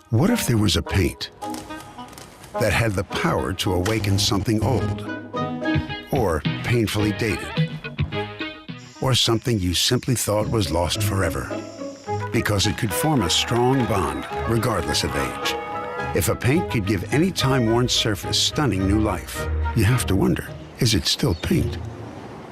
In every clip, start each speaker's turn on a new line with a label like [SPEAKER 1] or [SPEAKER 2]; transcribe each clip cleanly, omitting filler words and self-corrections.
[SPEAKER 1] What if there was a paint that had the power to awaken something old, or painfully dated, or something you simply thought was lost forever, because it could form a strong bond regardless of age? If a paint could give any time-worn surface stunning new life, you have to wonder, is it still paint?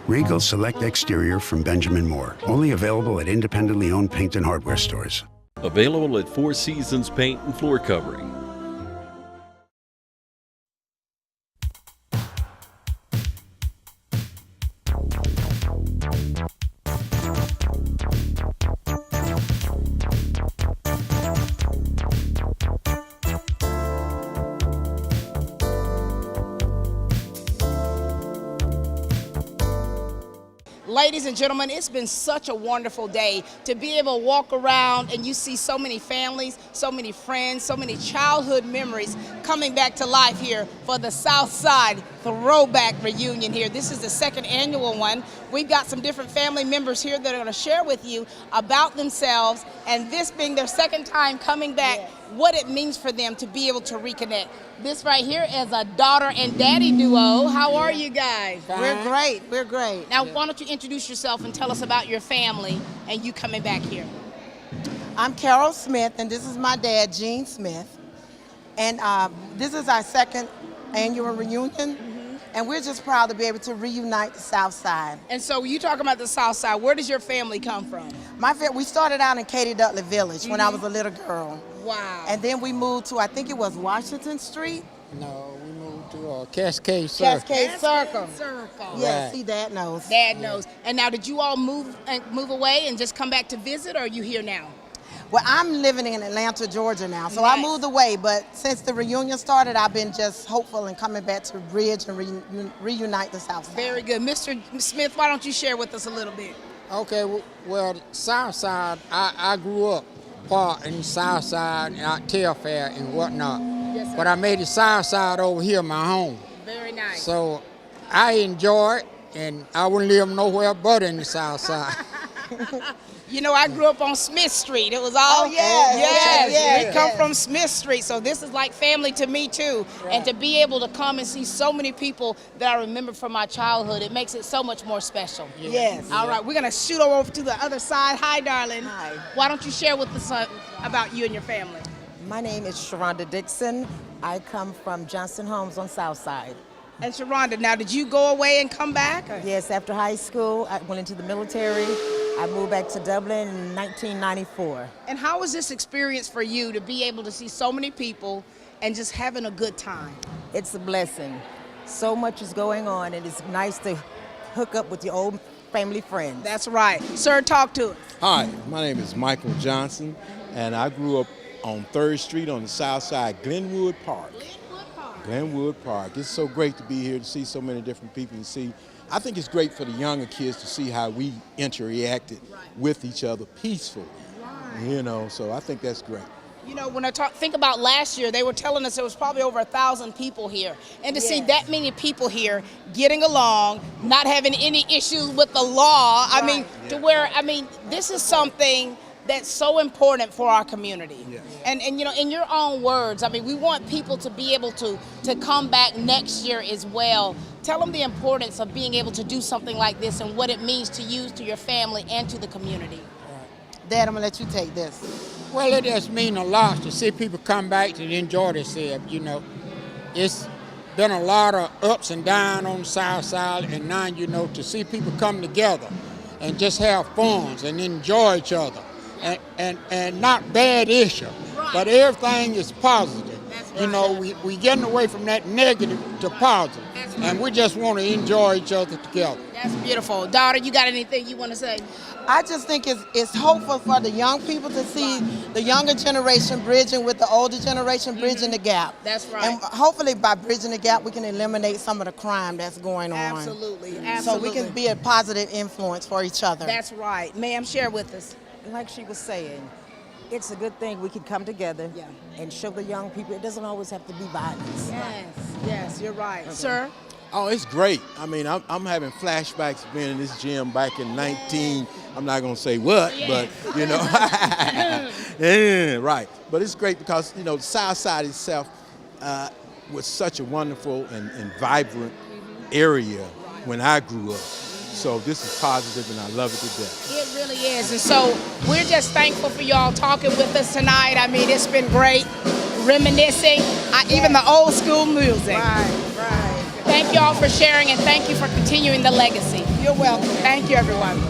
[SPEAKER 1] Regal Select Exterior from Benjamin Moore, only available at independently owned paint and hardware stores.
[SPEAKER 2] Available at Four Seasons Paint and Floor Covering.
[SPEAKER 3] Ladies and gentlemen, it's been such a wonderful day to be able to walk around and you see so many families, so many friends, so many childhood memories coming back to life here for the Southside Throwback reunion here. This is the second annual one. We've got some different family members here that are going to share with you about themselves, and this being their second time coming back, what it means for them to be able to reconnect. This right here is a daughter and daddy duo. How are you guys?
[SPEAKER 4] Fine. We're great. We're great.
[SPEAKER 3] Now, why don't you introduce yourself and tell us about your family and you coming back here?
[SPEAKER 4] I'm Carol Smith, and this is my dad, Gene Smith. And this is our second annual reunion. And we're just proud to be able to reunite the South Side.
[SPEAKER 3] And so you talking about the South Side, where does your family come from?
[SPEAKER 4] We started out in Katy Dudley Village when I was a little girl.
[SPEAKER 3] Wow.
[SPEAKER 4] And then we moved to, I think it was Washington Street.
[SPEAKER 5] No, we moved to Cascade Circle.
[SPEAKER 4] Cascade Circle. Yeah,
[SPEAKER 5] Right.
[SPEAKER 4] see, Dad knows.
[SPEAKER 3] Dad knows. And now, did you all move away and just come back to visit, or are you here now?
[SPEAKER 4] Well, I'm living in Atlanta, Georgia now, so
[SPEAKER 3] Nice.
[SPEAKER 4] I moved away, but since the reunion started, I've been just hopeful and coming back to bridge and reunite the South Side.
[SPEAKER 3] Very good. Mr. Smith, why don't you share with us a little bit?
[SPEAKER 5] Okay, well, the South Side, I grew up part in the South Side, out Telfair and whatnot.
[SPEAKER 3] Yes, sir.
[SPEAKER 5] But I made the South Side over here my home.
[SPEAKER 3] Very nice.
[SPEAKER 5] So I enjoy it, and I wouldn't live nowhere but in the South Side.
[SPEAKER 3] You know, I grew up on Smith Street. It was all,
[SPEAKER 4] yes.
[SPEAKER 3] we come from Smith Street, so this is like family to me too.
[SPEAKER 4] Right.
[SPEAKER 3] And to be able to come and see so many people that I remember from my childhood, it makes it so much more special.
[SPEAKER 4] Yes.
[SPEAKER 3] All right, we're gonna shoot over to the other side. Hi, darling.
[SPEAKER 4] Hi.
[SPEAKER 3] Why don't you share with us about you and your family?
[SPEAKER 6] My name is Sharonda Dixon. I come from Johnson Homes on South Side.
[SPEAKER 3] And Sharonda, now did you go away and come back? Or?
[SPEAKER 6] Yes, after high school, I went into the military. I moved back to Dublin in 1994.
[SPEAKER 3] And how was this experience for you to be able to see so many people and just having a good time?
[SPEAKER 6] It's a blessing. So much is going on, and it's nice to hook up with your old family friends.
[SPEAKER 3] That's right. Sir, talk to us.
[SPEAKER 7] Hi, my name is Michael Johnson, and I grew up on 3rd Street on the south side, Glenwood Park. Glenwood Park. It's so great to be here to see so many different people and see. I think it's great for the younger kids to see how we interacted with each other peacefully. You know, so I think that's great.
[SPEAKER 3] You know, when I think about last year, they were telling us there was probably over 1,000 people here. And to see that many people here getting along, not having any issues with the law, I mean, to where, I mean, this is something that's so important for our community.
[SPEAKER 7] Yes.
[SPEAKER 3] And you know, in your own words, I mean, we want people to be able to come back next year as well. Tell them the importance of being able to do something like this and what it means to you, to your family, and to the community.
[SPEAKER 4] Dad, I'm gonna let you take this.
[SPEAKER 5] Well, it just means a lot to see people come back and enjoy themselves, you know. It's been a lot of ups and downs on the South Side, and now, you know, to see people come together and just have fun and enjoy each other. And not bad issue, but everything is positive. You know, we getting away from that negative to positive, and we just want to enjoy each other together.
[SPEAKER 3] That's beautiful. Daughter, you got anything you want to say?
[SPEAKER 4] I just think it's hopeful for the young people to see the younger generation bridging with the older generation, bridging the gap.
[SPEAKER 3] That's right.
[SPEAKER 4] And hopefully by bridging the gap, we can eliminate some of the crime that's going on.
[SPEAKER 3] Absolutely.
[SPEAKER 4] So we can be a positive influence for each other.
[SPEAKER 3] That's right. Ma'am, share with us.
[SPEAKER 6] Like she was saying, it's a good thing we can come together and show the young people it doesn't always have to be violence.
[SPEAKER 3] Yes, you're right. Sir?
[SPEAKER 7] Oh, it's great. I mean, I'm having flashbacks of being in this gym back in 19, I'm not going to say what, but, you know. Yeah, right. But it's great because, you know, the Southside itself was such a wonderful and vibrant area when I grew up. So this is positive, and I love it to death.
[SPEAKER 3] It really is. And so we're just thankful for y'all talking with us tonight. I mean, it's been great, reminiscing, even the old school music.
[SPEAKER 4] Right.
[SPEAKER 3] Thank y'all for sharing, and thank you for continuing the legacy.
[SPEAKER 4] You're welcome.
[SPEAKER 3] Thank you, everyone.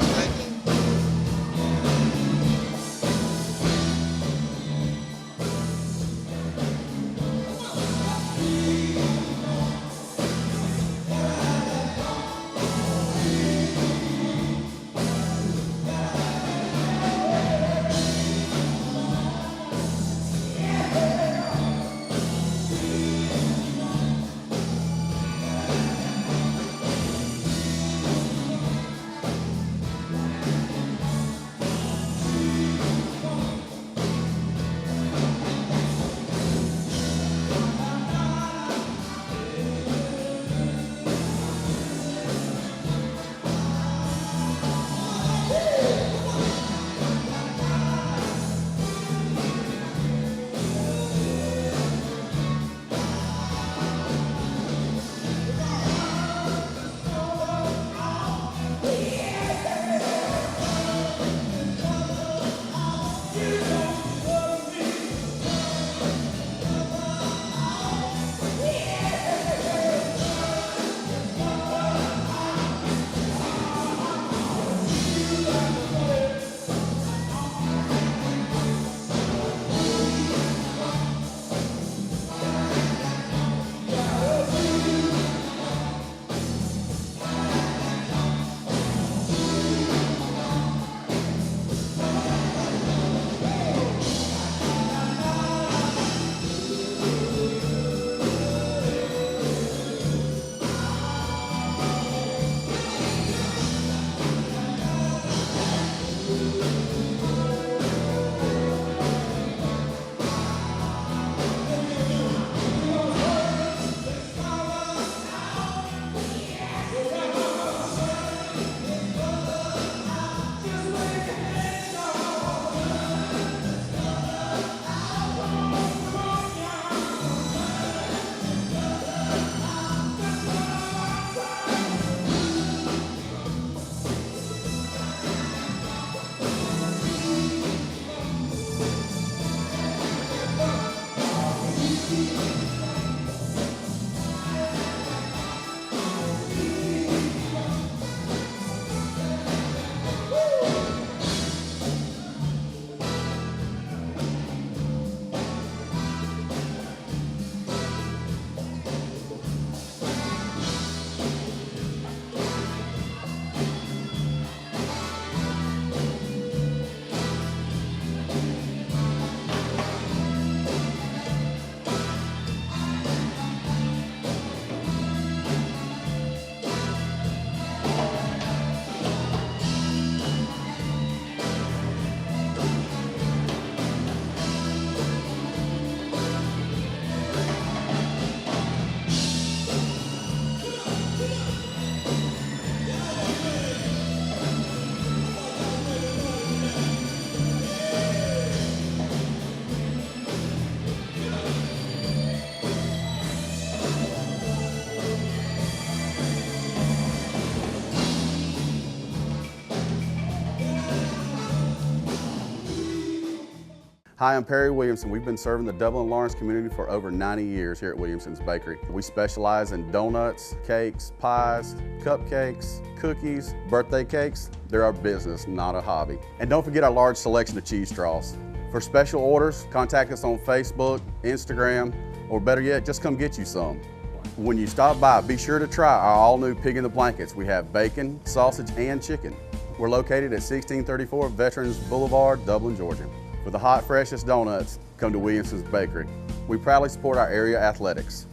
[SPEAKER 8] Hi, I'm Perry Williamson. We've been serving the Dublin Lawrence community for over 90 years here at Williamson's Bakery. We specialize in donuts, cakes, pies, cupcakes, cookies, birthday cakes. They're our business, not a hobby. And don't forget our large selection of cheese straws. For special orders, contact us on Facebook, Instagram, or better yet, just come get you some. When you stop by, be sure to try our all-new Pig in the Blankets. We have bacon, sausage, and chicken. We're located at 1634 Veterans Boulevard, Dublin, Georgia. For the hot, freshest donuts, come to Williamson's Bakery. We proudly support our area athletics.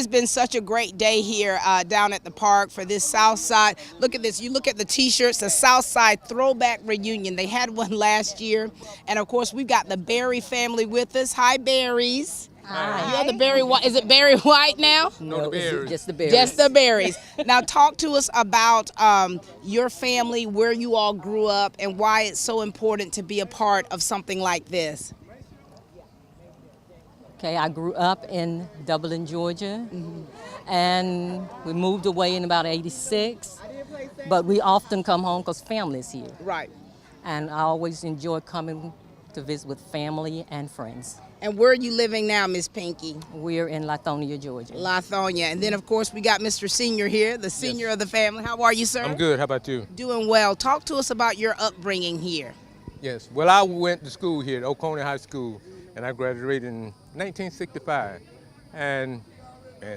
[SPEAKER 3] has been such a great day here down at the park for this Southside. Look at this. You look at the T-shirts, the Southside Throwback Reunion. They had one last year. And, of course, we've got the Berry family with us. Hi, Berries.
[SPEAKER 6] Hi.
[SPEAKER 3] You're the Berry White. Is it Berry White now?
[SPEAKER 6] No, it's just the berries.
[SPEAKER 3] Just the Berries. Now, talk to us about your family, where you all grew up, and why it's so important to be a part of something like this.
[SPEAKER 6] Okay, I grew up in Dublin, Georgia, and we moved away in about '86. But we often come home because family's here.
[SPEAKER 3] Right.
[SPEAKER 6] And I always enjoy coming to visit with family and friends.
[SPEAKER 3] And where are you living now, Miss Pinky?
[SPEAKER 6] We're in Lithonia, Georgia.
[SPEAKER 3] Lithonia. And then, of course, we got Mr. Senior here, the senior of the family. How are you, sir?
[SPEAKER 9] I'm good. How about you?
[SPEAKER 3] Doing well. Talk to us about your upbringing here.
[SPEAKER 9] Yes. Well, I went to school here at Oconee High School, and I graduated in 1965. And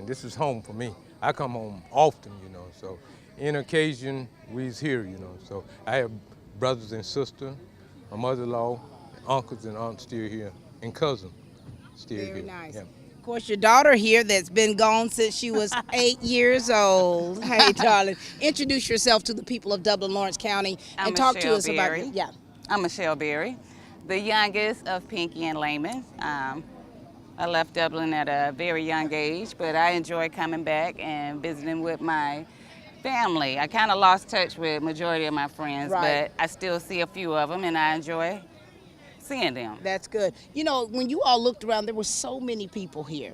[SPEAKER 9] this is home for me. I come home often, you know. So, in occasion, we's here, you know. So, I have brothers and sisters, my mother-in-law, uncles and aunts still here, and cousins still here.
[SPEAKER 3] Very nice.
[SPEAKER 9] Yeah.
[SPEAKER 3] Of course, your daughter here that's been gone since she was 8 years old. Hey, darling. Introduce yourself to the people of Dublin, Lawrence County, and talk to us about it. Yeah.
[SPEAKER 10] I'm Michelle Berry, the youngest of Pinky and Layman. I left Dublin at a very young age, but I enjoy coming back and visiting with my family. I kind of lost touch with majority of my friends,
[SPEAKER 3] Right.
[SPEAKER 10] but I still see a few of them, and I enjoy seeing them.
[SPEAKER 3] That's good. You know, when you all looked around, there were so many people here.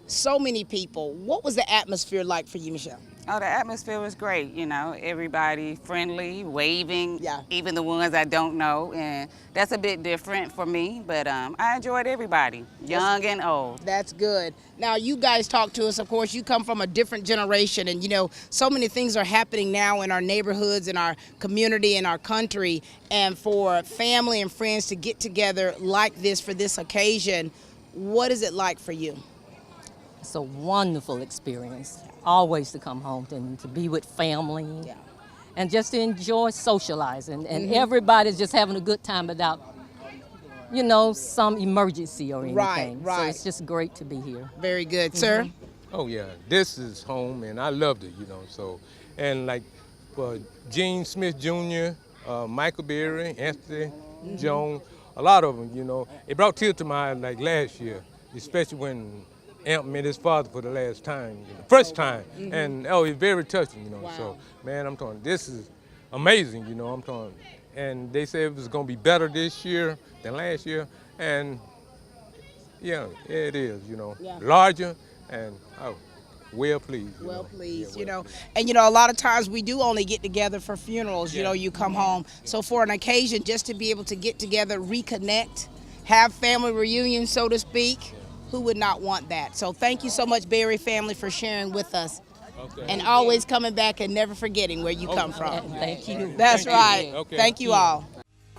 [SPEAKER 3] So many people. What was the atmosphere like for you, Michelle?
[SPEAKER 10] Oh, the atmosphere was great, you know, everybody friendly, waving,
[SPEAKER 3] Yeah.
[SPEAKER 10] even the ones I don't know, and that's a bit different for me, but I enjoyed everybody, young and old.
[SPEAKER 3] That's good. Now, you guys talk to us. Of course, you come from a different generation, and, you know, so many things are happening now in our neighborhoods, in our community, in our country, and for family and friends to get together like this for this occasion, what is it like for you?
[SPEAKER 6] It's a wonderful experience. Always to come home and to be with family.
[SPEAKER 3] Yeah.
[SPEAKER 6] And just to enjoy socializing. And everybody's just having a good time without, you know, some emergency or anything.
[SPEAKER 3] Right, right.
[SPEAKER 6] So it's just great to be here.
[SPEAKER 3] Very good. Sir?
[SPEAKER 9] Oh yeah, this is home, and I loved it, you know. So, and like for Gene Smith Jr., Michael Berry, Anthony Jones, a lot of them, you know. It brought tears to my eyes like last year, especially when Amp met his father for the last time, you know, first time, and it's very touching, you know.
[SPEAKER 3] Wow.
[SPEAKER 9] So, man, I'm talking, this is amazing, you know. I'm talking, and they said it was gonna be better this year than last year, and yeah, it is, you know,
[SPEAKER 3] Yeah.
[SPEAKER 9] larger and well pleased.
[SPEAKER 3] Well pleased,
[SPEAKER 9] Yeah,
[SPEAKER 3] you
[SPEAKER 9] well
[SPEAKER 3] know.
[SPEAKER 9] pleased.
[SPEAKER 3] And, you know, a lot of times we do only get together for funerals, you know, you come home. So for an occasion, just to be able to get together, reconnect, have family reunion, so to speak, who would not want that? So thank you so much, Berry family, for sharing with us.
[SPEAKER 9] Okay.
[SPEAKER 3] And always coming back and never forgetting where you come from.
[SPEAKER 6] And thank you.
[SPEAKER 3] That's right.
[SPEAKER 9] Okay.
[SPEAKER 3] Thank you all.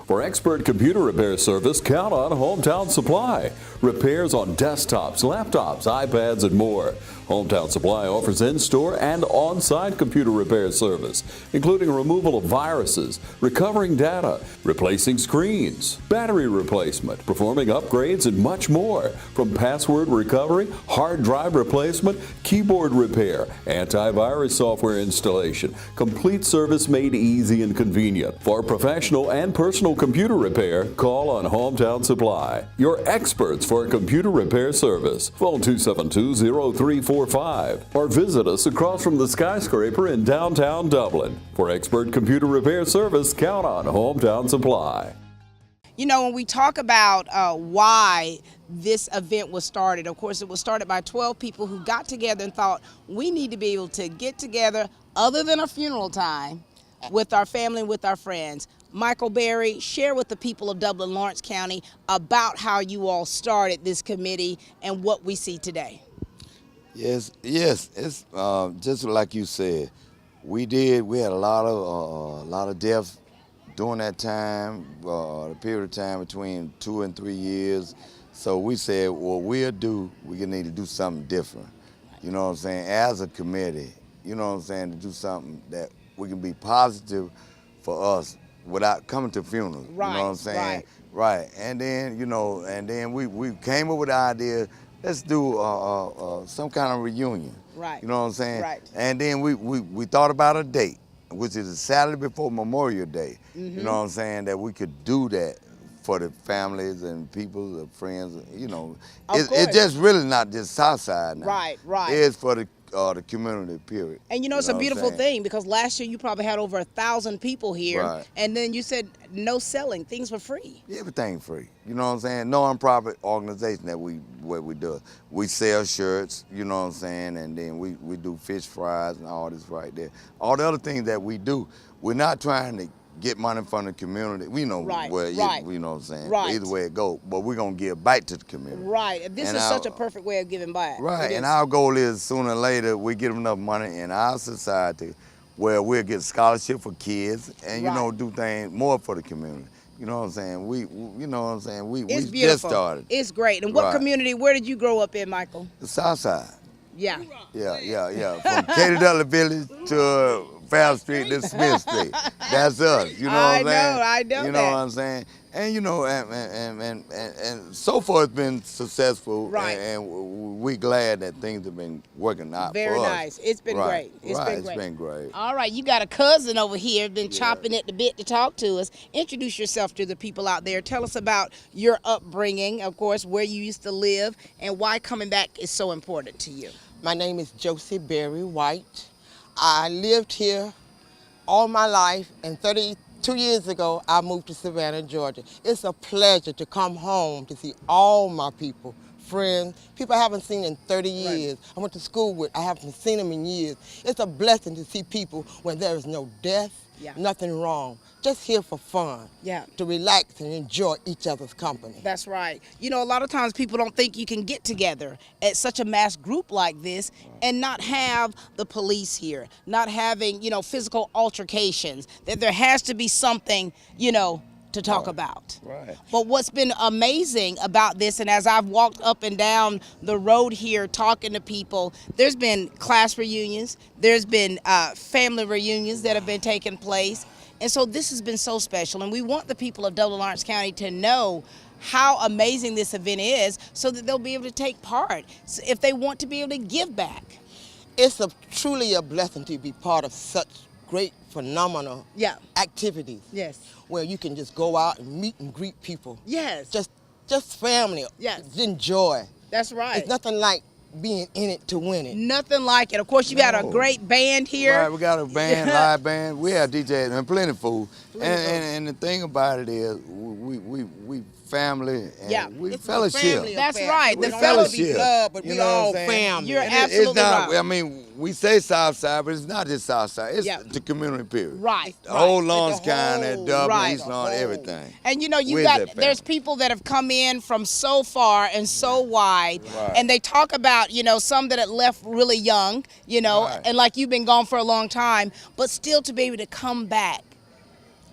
[SPEAKER 11] For expert computer repair service, count on Hometown Supply. Repairs on desktops, laptops, iPads, and more. Hometown Supply offers in-store and on-site computer repair service, including removal of viruses, recovering data, replacing screens, battery replacement, performing upgrades, and much more. From password recovery, hard drive replacement, keyboard repair, antivirus software installation, complete service made easy and convenient. For professional and personal computer repair, call on Hometown Supply. Your experts for computer repair service. Phone 272-0345 or visit us across from the skyscraper in downtown Dublin. For expert computer repair service, count on Hometown Supply.
[SPEAKER 3] You know, when we talk about why this event was started, of course, it was started by 12 people who got together and thought we need to be able to get together other than a funeral time with our family and with our friends. Michael Berry, share with the people of Dublin, Lawrence County about how you all started this committee and what we see today.
[SPEAKER 12] Yes, it's just like you said. We had a lot of deaths during that time, the period of time between 2 and 3 years. So we said, what we need to do something different. You know what I'm saying? As a committee, you know what I'm saying, to do something that we can be positive for us without coming to funerals.
[SPEAKER 3] Right,
[SPEAKER 12] you know what I'm saying? Right. And then, we came up with the idea, let's do some kind of reunion.
[SPEAKER 3] Right.
[SPEAKER 12] You know what I'm saying?
[SPEAKER 3] Right.
[SPEAKER 12] And then we thought about a date, which is a Saturday before Memorial Day. You know what I'm saying? That we could do that for the families and people, the friends. You know, it's just really not just Southside now.
[SPEAKER 3] Right, right.
[SPEAKER 12] It's for the community, period.
[SPEAKER 3] And you know, it's a beautiful thing because last year you probably had over 1,000 people here.
[SPEAKER 12] Right.
[SPEAKER 3] And then you said no selling, things were free.
[SPEAKER 12] Everything free. You know what I'm saying? Non-profit organization that we do. We sell shirts, you know what I'm saying, and then we do fish fries and all this right there. All the other things that we do, we're not trying to get money from the community. We know where you know what I'm saying.
[SPEAKER 3] Right.
[SPEAKER 12] Either way it go, but we're gonna give back to the community.
[SPEAKER 3] Right. And this is such a perfect way of giving back.
[SPEAKER 12] Right. And our goal is sooner or later we get enough money in our society where we'll get scholarship for kids and you know do things more for the community. You know what I'm saying? You know what I'm saying? We just started.
[SPEAKER 3] It's great. And what community? Where did you grow up in, Michael?
[SPEAKER 12] The Southside.
[SPEAKER 3] Yeah.
[SPEAKER 12] Yeah. From Katy Dudley Village to Fair Street to Smith Street. That's us. You know what I'm saying?
[SPEAKER 3] I know
[SPEAKER 12] You know what I'm saying? And you know, and so far it's been successful.
[SPEAKER 3] Right.
[SPEAKER 12] And we're glad that things have been working out for us.
[SPEAKER 3] Very nice. It's been great.
[SPEAKER 12] It's been great.
[SPEAKER 3] All right, you got a cousin over here been chopping at the bit to talk to us. Introduce yourself to the people out there. Tell us about your upbringing, of course, where you used to live, and why coming back is so important to you.
[SPEAKER 13] My name is Josie Berry White. I lived here all my life, and 32 years ago, I moved to Savannah, Georgia. It's a pleasure to come home to see all my people, friends, people I haven't seen in 30 years. I went to school with, I haven't seen them in years. It's a blessing to see people when there is no death, nothing wrong. Just here for fun, to relax and enjoy each other's company.
[SPEAKER 3] That's right. You know, a lot of times people don't think you can get together at such a mass group like this and not have the police here, not having, you know, physical altercations, that there has to be something, you know, to talk about.
[SPEAKER 12] Right.
[SPEAKER 3] But what's been amazing about this, and as I've walked up and down the road here talking to people, there's been class reunions, there's been family reunions that have been taking place. And so this has been so special, and we want the people of Dublin Lawrence County to know how amazing this event is so that they'll be able to take part if they want to be able to give back.
[SPEAKER 13] It's truly a blessing to be part of such great, phenomenal activities.
[SPEAKER 3] Yes.
[SPEAKER 13] Where you can just go out and meet and greet people.
[SPEAKER 3] Yes.
[SPEAKER 13] Just family.
[SPEAKER 3] Yes.
[SPEAKER 13] Enjoy.
[SPEAKER 3] That's right.
[SPEAKER 13] It's nothing like being in it to win it.
[SPEAKER 3] Nothing like it. Of course, you got a great band here.
[SPEAKER 12] Right, we got a band, live band. We have DJs and plenty of food. And the thing about it is, we family and we fellowship.
[SPEAKER 3] That's right.
[SPEAKER 13] The
[SPEAKER 12] fellowship.
[SPEAKER 13] Club, but we all family.
[SPEAKER 3] You're absolutely right.
[SPEAKER 12] I mean, we say Southside, but it's not just Southside. It's the community period.
[SPEAKER 3] Right.
[SPEAKER 12] The whole Lawrence County, Dublin, East Lawrence, everything.
[SPEAKER 3] And you know, there's people that have come in from so far and so wide, and they talk about, you know, some that had left really young, you know, and like you've been gone for a long time, but still to be able to come back.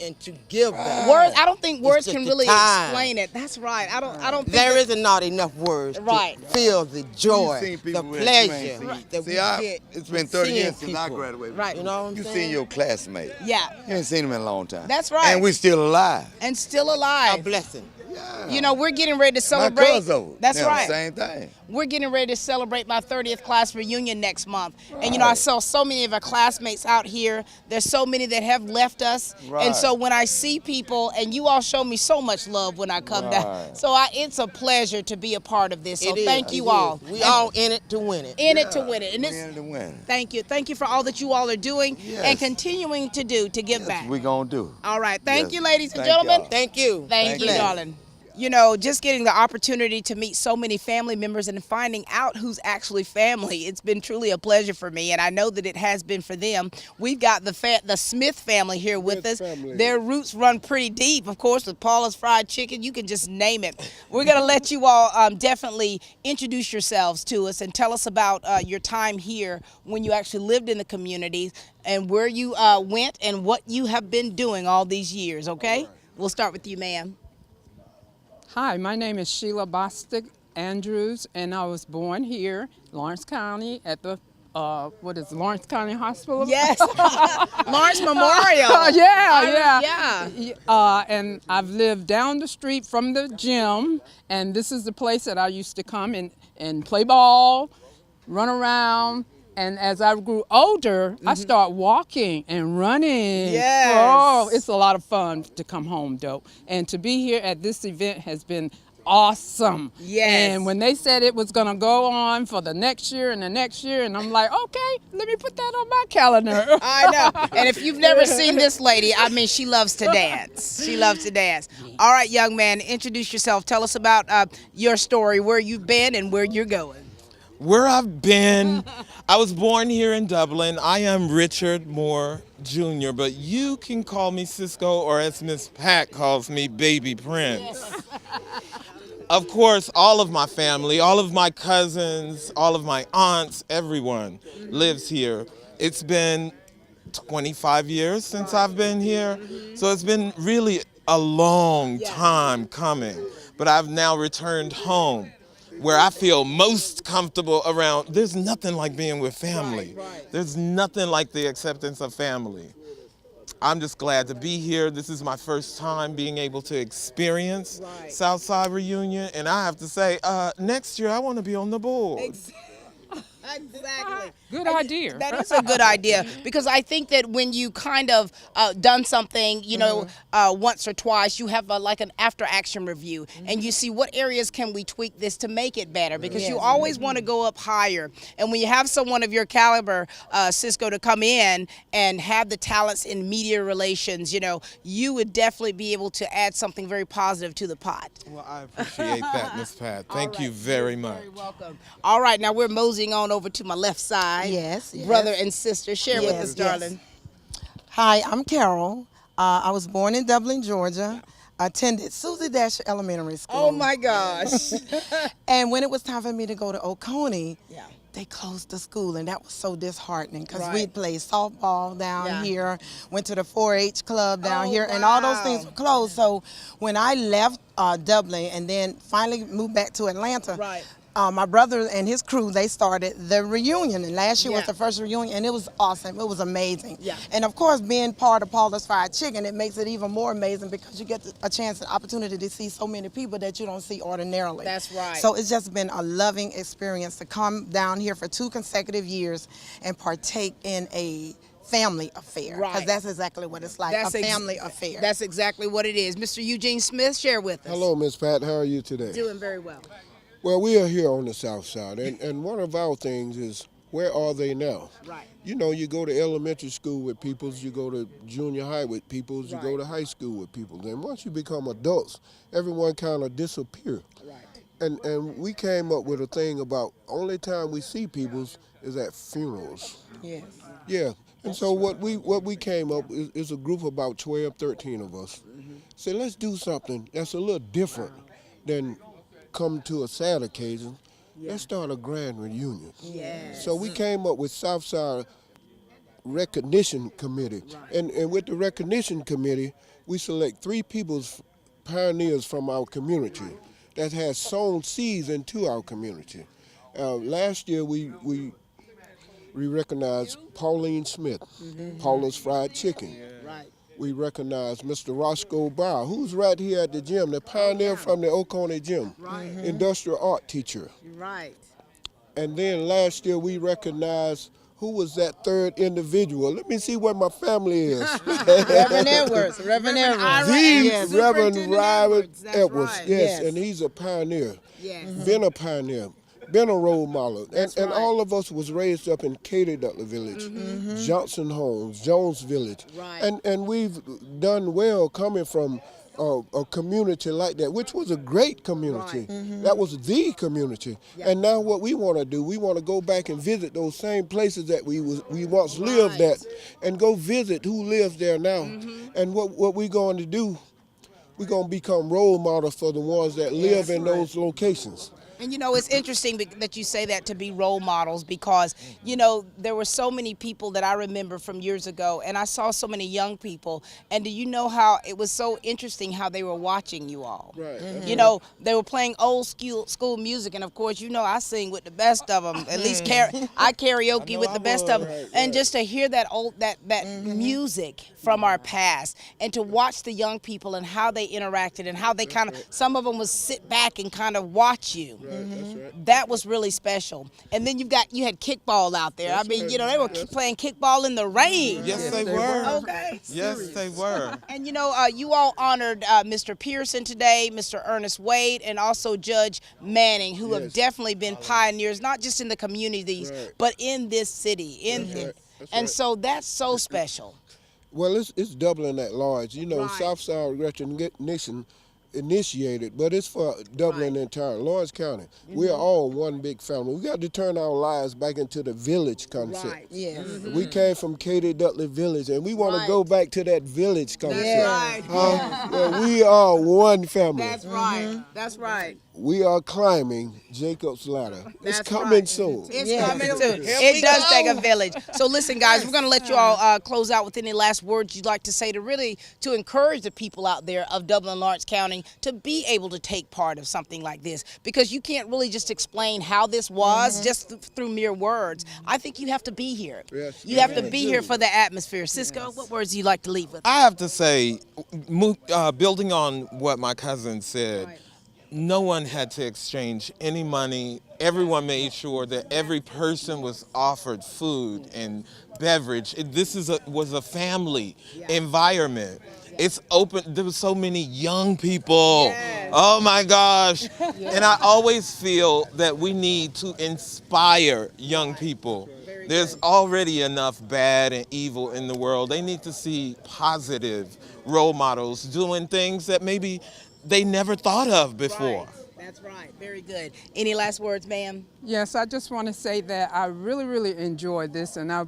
[SPEAKER 13] And to give back.
[SPEAKER 3] Words, I don't think words can really explain it. That's right. I don't think
[SPEAKER 13] there isn't not enough words to feel the joy, the pleasure that we get.
[SPEAKER 12] It's been 30 years since I graduated.
[SPEAKER 3] Right.
[SPEAKER 13] You know what I'm
[SPEAKER 12] You
[SPEAKER 13] saying?
[SPEAKER 12] seen your classmate.
[SPEAKER 3] Yeah.
[SPEAKER 12] You ain't seen him in a long time.
[SPEAKER 3] That's right.
[SPEAKER 12] And we still alive.
[SPEAKER 3] And still alive.
[SPEAKER 13] A blessing.
[SPEAKER 3] You know, we're getting ready to celebrate.
[SPEAKER 12] My cousin's over.
[SPEAKER 3] That's right.
[SPEAKER 12] Same thing.
[SPEAKER 3] We're getting ready to celebrate my 30th class reunion next month. And you know, I saw so many of our classmates out here. There's so many that have left us. And so when I see people, and you all show me so much love when I come down. So it's a pleasure to be a part of this. So thank you all.
[SPEAKER 13] We all in it to win it.
[SPEAKER 3] In it to win it. And
[SPEAKER 12] in it to win it.
[SPEAKER 3] Thank you. Thank you for all that you all are doing and continuing to do to give back.
[SPEAKER 12] We're going to do.
[SPEAKER 3] All right. Thank you, ladies and gentlemen.
[SPEAKER 13] Thank you.
[SPEAKER 3] Thank you, darling. You know, just getting the opportunity to meet so many family members and finding out who's actually family, it's been truly a pleasure for me, and I know that it has been for them. We've got the Smith family here with us. Their roots run pretty deep, of course, with Paula's Fried Chicken. You can just name it. We're going to let you all definitely introduce yourselves to us and tell us about your time here when you actually lived in the community and where you went and what you have been doing all these years, okay? We'll start with you, ma'am.
[SPEAKER 14] Hi, my name is Sheila Bostic Andrews, and I was born here, Lawrence County, at the what is it, Lawrence County Hospital?
[SPEAKER 3] Yes, Lawrence Memorial.
[SPEAKER 14] Yeah. And I've lived down the street from the gym, and this is the place that I used to come and play ball, run around. And as I grew older, I started walking and running.
[SPEAKER 3] Yes.
[SPEAKER 14] Oh, it's a lot of fun to come home, though. And to be here at this event has been awesome.
[SPEAKER 3] Yes.
[SPEAKER 14] And when they said it was going to go on for the next year and the next year, and I'm like, okay, let me put that on my calendar.
[SPEAKER 3] I know. And if you've never seen this lady, I mean, she loves to dance. She loves to dance. All right, young man, introduce yourself. Tell us about your story, where you've been and where you're going.
[SPEAKER 15] Where I've been, I was born here in Dublin. I am Richard Moore Jr., but you can call me Cisco, or as Miss Pat calls me, Baby Prince. Of course, all of my family, all of my cousins, all of my aunts, everyone lives here. It's been 25 years since I've been here, so it's been really a long time coming. But I've now returned home, where I feel most comfortable around. There's nothing like being with family. There's nothing like the acceptance of family. I'm just glad to be here. This is my first time being able to experience Southside Reunion, and I have to say, next year I want to be on the board.
[SPEAKER 3] Exactly.
[SPEAKER 14] Good idea.
[SPEAKER 3] That is a good idea, because I think that when you kind of done something, you know, once or twice, you have like an after action review, and you see what areas can we tweak this to make it better, because you always want to go up higher. And when you have someone of your caliber, Cisco, to come in and have the talents in media relations, you know, you would definitely be able to add something very positive to the pot.
[SPEAKER 15] Well, I appreciate that, Miss Pat. Thank you very much.
[SPEAKER 3] You're welcome. All right, now we're moseying on over to my left side.
[SPEAKER 4] Yes.
[SPEAKER 3] Brother and sister, share with us, darling.
[SPEAKER 4] Hi, I'm Carol. I was born in Dublin, Georgia. Attended Susie Dasher Elementary School.
[SPEAKER 3] Oh my gosh.
[SPEAKER 4] And when it was time for me to go to Oconee, they closed the school, and that was so disheartening, because we played softball down here, went to the 4-H club down here, and all those things were closed. So when I left Dublin and then finally moved back to Atlanta, my brother and his crew, they started the reunion, and last year was the first reunion, and it was awesome. It was amazing. And of course, being part of Paula's Fried Chicken, it makes it even more amazing, because you get a chance and opportunity to see so many people that you don't see ordinarily.
[SPEAKER 3] That's right.
[SPEAKER 4] So it's just been a loving experience to come down here for 2 consecutive years and partake in a family affair, because that's exactly what it's like, a family affair.
[SPEAKER 3] That's exactly what it is. Mr. Eugene Smith, share with us.
[SPEAKER 16] Hello, Miss Pat. How are you today?
[SPEAKER 3] Doing very well.
[SPEAKER 16] Well, we are here on the South Side, and one of our things is, where are they now?
[SPEAKER 3] Right.
[SPEAKER 16] You know, you go to elementary school with peoples, you go to junior high with peoples, you go to high school with peoples, and once you become adults, everyone kind of disappears. Right. And we came up with a thing about only time we see peoples is at funerals.
[SPEAKER 4] Yes.
[SPEAKER 16] Yeah. And so what we came up is a group of about 12, 13 of us. Say, let's do something that's a little different than come to a sad occasion. Let's start a grand reunion.
[SPEAKER 3] Yes.
[SPEAKER 16] So we came up with Southside Recognition Committee. And with the Recognition Committee, we select 3 people's pioneers from our community that has sown seeds into our community. Last year we recognized Pauline Smith, Paula's Fried Chicken. We recognize Mr. Roscoe Bauer, who's right here at the gym, the pioneer from the Oconee gym, industrial art teacher.
[SPEAKER 3] Right.
[SPEAKER 16] And then last year we recognized, who was that third individual? Let me see where my family is.
[SPEAKER 4] Reverend Edwards. Reverend Edwards.
[SPEAKER 16] The Reverend Edwards, yes, and he's a pioneer.
[SPEAKER 3] Yes.
[SPEAKER 16] Been a pioneer. Been a role model, and all of us was raised up in Katy Dudley Village, Johnson Homes, Jones Village, and we've done well coming from a community like that, which was a great community. That was the community, and now what we want to do, we want to go back and visit those same places that we once lived at, and go visit who lives there now, and what we're going to do, we're going to become role models for the ones that live in those locations.
[SPEAKER 3] And you know, it's interesting that you say that, to be role models, because, you know, there were so many people that I remember from years ago, and I saw so many young people. And do you know how it was so interesting how they were watching you all?
[SPEAKER 16] Right.
[SPEAKER 3] You know, they were playing old school music, and of course, you know, I sing with the best of them. At least I karaoke with the best of them.
[SPEAKER 16] Right,
[SPEAKER 3] and
[SPEAKER 16] right.
[SPEAKER 3] just to hear that music from our past, and to watch the young people and how they interacted and how they kind of, some of them would sit back and kind of watch you.
[SPEAKER 16] Right, that's right.
[SPEAKER 3] That was really special. And then you had kickball out there.
[SPEAKER 16] That's
[SPEAKER 3] I mean,
[SPEAKER 16] right.
[SPEAKER 3] you know, they were playing kickball in the rain.
[SPEAKER 15] Yes, they were.
[SPEAKER 3] Okay.
[SPEAKER 15] Yes, they were.
[SPEAKER 3] And you know, you all honored Mr. Pearson today, Mr. Ernest Wade, and also Judge Manning, who have
[SPEAKER 16] Yes.
[SPEAKER 3] definitely been pioneers, not just in the communities,
[SPEAKER 16] Right.
[SPEAKER 3] but in this city.
[SPEAKER 16] That's right. That's
[SPEAKER 3] And
[SPEAKER 16] right.
[SPEAKER 3] so that's so special.
[SPEAKER 16] Well, it's Dublin at large. You know,
[SPEAKER 3] Right.
[SPEAKER 16] Southside recognition initiated, but it's for Dublin entire Lawrence County. We are all one big family. We got to turn our lives back into the village concept.
[SPEAKER 3] Right.
[SPEAKER 4] Yes.
[SPEAKER 16] We came from Katy Dudley Village, and we want to go back to that village concept.
[SPEAKER 3] That's right.
[SPEAKER 16] Well, we are one family.
[SPEAKER 3] That's right. That's right.
[SPEAKER 16] We are climbing Jacob's ladder. It's
[SPEAKER 3] That's
[SPEAKER 16] coming
[SPEAKER 3] right.
[SPEAKER 16] soon.
[SPEAKER 3] It's
[SPEAKER 4] Yes.
[SPEAKER 3] coming soon. It does take a village. So listen, guys, we're going to let you all close out with any last words you'd like to say to encourage the people out there of Dublin, Lawrence County to be able to take part of something like this, because you can't really just explain how this was just through mere words. I think you have to be here.
[SPEAKER 16] Yes.
[SPEAKER 3] You have to be here for the atmosphere. Cisco, what words do you like to leave with?
[SPEAKER 15] I have to say, building on what my cousin said, no one had to exchange any money. Everyone made sure that every person was offered food and beverage. This was a family environment. It's open. There was so many young people. Yes. Oh my gosh. And I always feel that we need to inspire young people. There's already enough bad and evil in the world. They need to see positive role models doing things that maybe they never thought of before.
[SPEAKER 3] Right. That's right. Very good. Any last words, ma'am?
[SPEAKER 14] Yes, I just want to say that I really, really enjoyed this, and I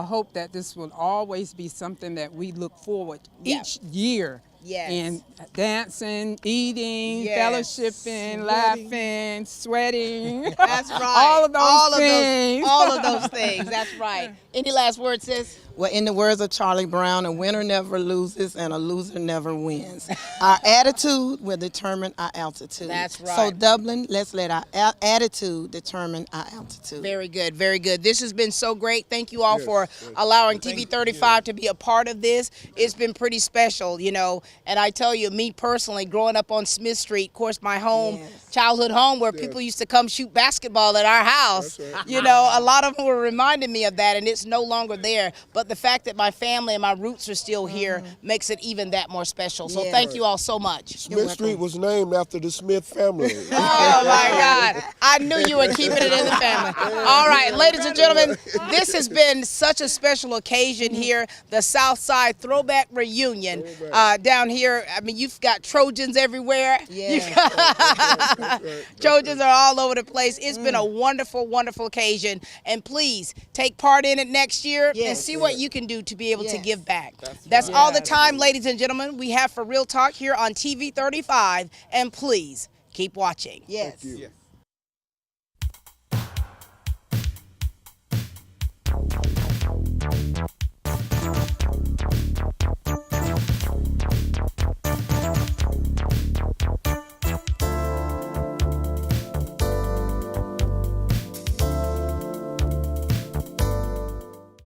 [SPEAKER 14] hope that this will always be something that we look forward each year.
[SPEAKER 3] Yes.
[SPEAKER 14] In dancing, eating,
[SPEAKER 3] Yes.
[SPEAKER 14] fellowshipping, laughing, sweating.
[SPEAKER 3] That's right.
[SPEAKER 14] All of those things.
[SPEAKER 3] All of those things. That's right. Any last words, sis?
[SPEAKER 4] Well, in the words of Charlie Brown, a winner never loses and a loser never wins. Our attitude will determine our altitude.
[SPEAKER 3] That's right.
[SPEAKER 4] So Dublin, let's let our attitude determine our altitude.
[SPEAKER 3] Very good, very good. This has been so great. Thank you all for allowing TV 35 to be a part of this. It's been pretty special, you know. And I tell you, me personally, growing up on Smith Street, of course, my home, childhood home, where people used to come shoot basketball at our house. You know, a lot of them were reminding me of that, and it's no longer there. But the fact that my family and my roots are still here makes it even that more special. So thank you all so much.
[SPEAKER 16] Smith Street was named after the Smith family.
[SPEAKER 3] Oh my God. I knew you were keeping it in the family. All right, ladies and gentlemen, this has been such a special occasion here, the Southside Throwback Reunion down here. I mean, you've got Trojans everywhere. Trojans are all over the place. It's been a wonderful, wonderful occasion. And please take part in it next year and see what you can do to be able to give back. That's all the time, ladies and gentlemen, we have for Real Talk here on TV 35. And please keep watching.
[SPEAKER 4] Yes.
[SPEAKER 16] Thank you.